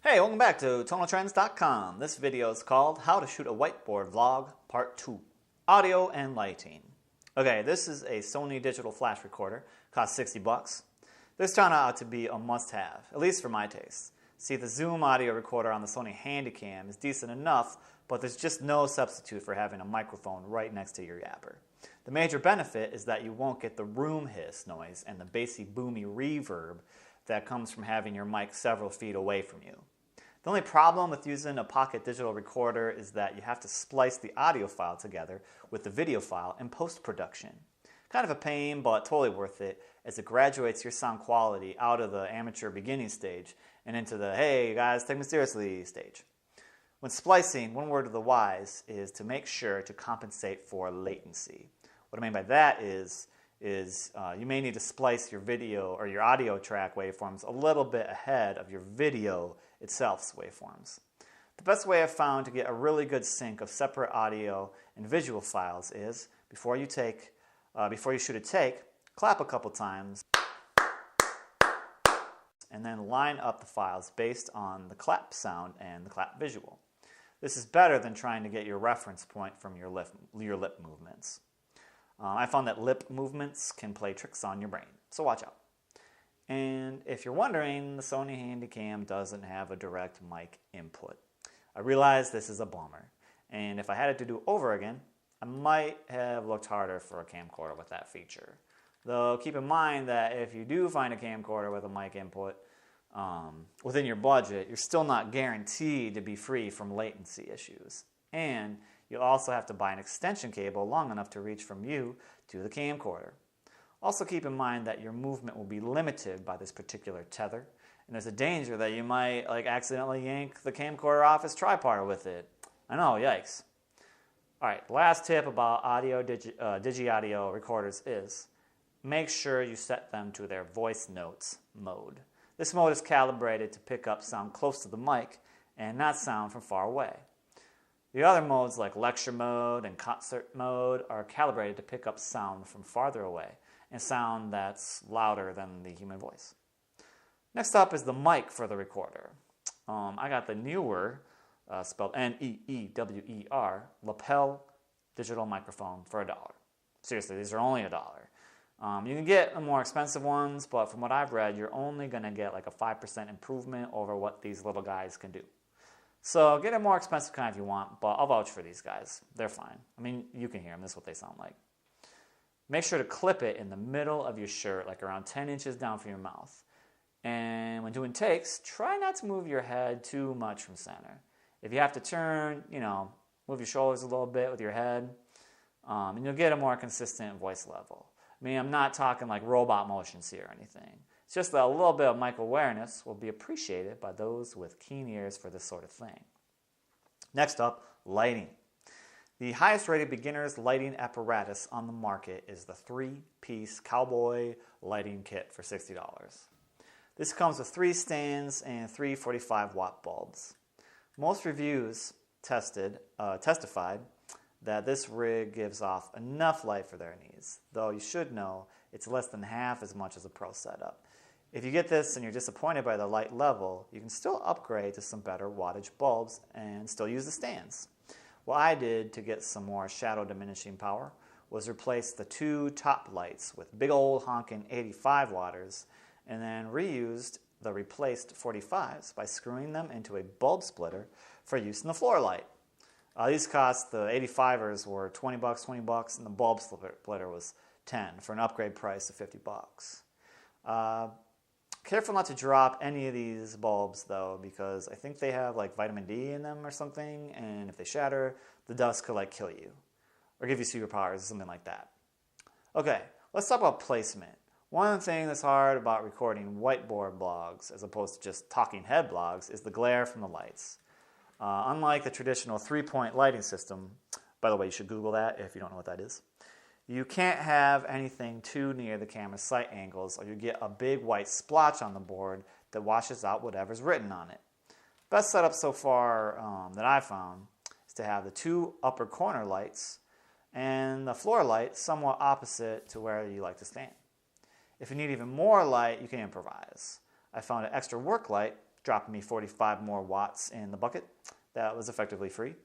Hey, welcome back to tonaltrends.com. This video is called How to Shoot a Whiteboard Vlog Part 2, Audio and Lighting. Okay, this is a Sony digital flash recorder, cost 60 bucks. This turned out to be a must-have, at least for my taste. See, the Zoom audio recorder on the Sony Handycam is decent enough, but there's just no substitute for having a microphone right next to your yapper. The major benefit is that you won't get the room hiss noise and the bassy boomy reverb that comes from having your mic several feet away from you. The only problem with using a pocket digital recorder is that you have to splice the audio file together with the video file in post-production. Kind of a pain, but totally worth it, as it graduates your sound quality out of the amateur beginning stage and into the hey guys take me seriously stage. When splicing, one word of the wise is to make sure to compensate for latency. What I mean by that is you may need to splice your video or your audio track waveforms a little bit ahead of your video itself's waveforms. The best way I've found to get a really good sync of separate audio and visual files is before you shoot a take, clap a couple times and then line up the files based on the clap sound and the clap visual. This is better than trying to get your reference point from your lip movements. I found that lip movements can play tricks on your brain, so watch out. And if you're wondering, the Sony Handycam doesn't have a direct mic input. I realize this is a bummer, and if I had it to do over again, I might have looked harder for a camcorder with that feature. Though keep in mind that if you do find a camcorder with a mic input within your budget, you're still not guaranteed to be free from latency issues. And you'll also have to buy an extension cable long enough to reach from you to the camcorder. Also keep in mind that your movement will be limited by this particular tether, and there's a danger that you might accidentally yank the camcorder off its tripod with it. I know, yikes. Alright, last tip about digi-audio recorders is make sure you set them to their voice notes mode. This mode is calibrated to pick up sound close to the mic and not sound from far away. The other modes like lecture mode and concert mode are calibrated to pick up sound from farther away and sound that's louder than the human voice. Next up is the mic for the recorder. I got the Neewer, spelled N-E-E-W-E-R, lapel digital microphone for $1. Seriously, these are only $1. You can get the more expensive ones, but from what I've read, you're only going to get like a 5% improvement over what these little guys can do. So get a more expensive kind if you want, but I'll vouch for these guys. They're fine. I mean, you can hear them. This is what they sound like. Make sure to clip it in the middle of your shirt, like around 10 inches down from your mouth. And when doing takes, try not to move your head too much from center. If you have to turn, move your shoulders a little bit with your head, and you'll get a more consistent voice level. I mean, I'm not talking like robot motions here or anything. It's just that a little bit of mic awareness will be appreciated by those with keen ears for this sort of thing. Next up, lighting. The highest rated beginner's lighting apparatus on the market is the 3-piece Cowboy lighting kit for $60. This comes with 3 stands and 3 45-watt bulbs. Most reviews testified that this rig gives off enough light for their needs, though you should know it's less than half as much as a pro setup. If you get this and you're disappointed by the light level, you can still upgrade to some better wattage bulbs and still use the stands. What I did to get some more shadow diminishing power was replace the 2 top lights with big old honking 85 watters and then reused the replaced 45s by screwing them into a bulb splitter for use in the floor light. These cost, the 85ers were $20, $20, and the bulb splitter was $10 for an upgrade price of $50. Careful not to drop any of these bulbs though, because I think they have like vitamin D in them or something, and if they shatter, the dust could kill you or give you superpowers or something like that. Okay, let's talk about placement. One thing that's hard about recording whiteboard blogs as opposed to just talking head blogs is the glare from the lights. Unlike the traditional 3-point lighting system, by the way, you should Google that if you don't know what that is, you can't have anything too near the camera's sight angles or you get a big white splotch on the board that washes out whatever's written on it. Best setup so far that I've found is to have the 2 upper corner lights and the floor light somewhat opposite to where you like to stand. If you need even more light, you can improvise. I found an extra work light dropping me 45 more watts in the bucket. That was effectively free,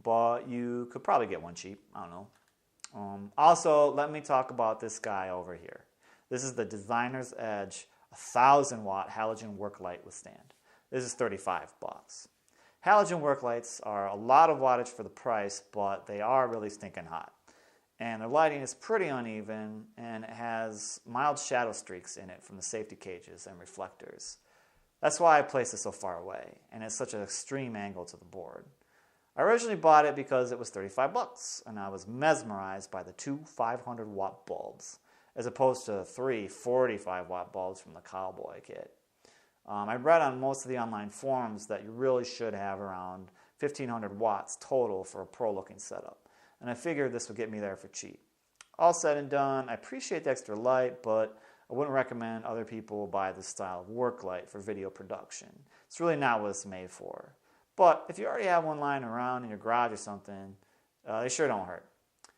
but you could probably get one cheap. I don't know. Also, let me talk about this guy over here. This is the Designer's Edge 1000 watt halogen work light with stand. This is 35 bucks. Halogen work lights are a lot of wattage for the price, but they are really stinking hot. And their lighting is pretty uneven, and it has mild shadow streaks in it from the safety cages and reflectors. That's why I placed it so far away, and it's such an extreme angle to the board. I originally bought it because it was 35 bucks, and I was mesmerized by the two 500 watt bulbs, as opposed to three 45 watt bulbs from the Cowboy kit. I read on most of the online forums that you really should have around 1500 watts total for a pro-looking setup, and I figured this would get me there for cheap. All said and done, I appreciate the extra light, but I wouldn't recommend other people buy this style of work light for video production. It's really not what it's made for. But if you already have one lying around in your garage or something, they sure don't hurt.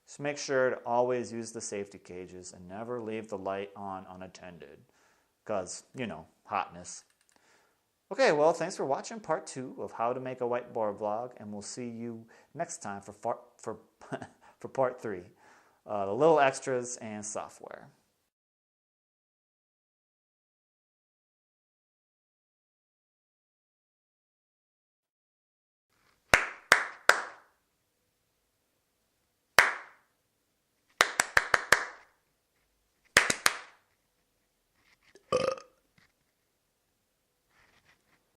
Just make sure to always use the safety cages and never leave the light on unattended. Because, you know, hotness. Okay, well, thanks for watching part 2 of how to make a whiteboard vlog, and we'll see you next time for part 3, the little extras and software.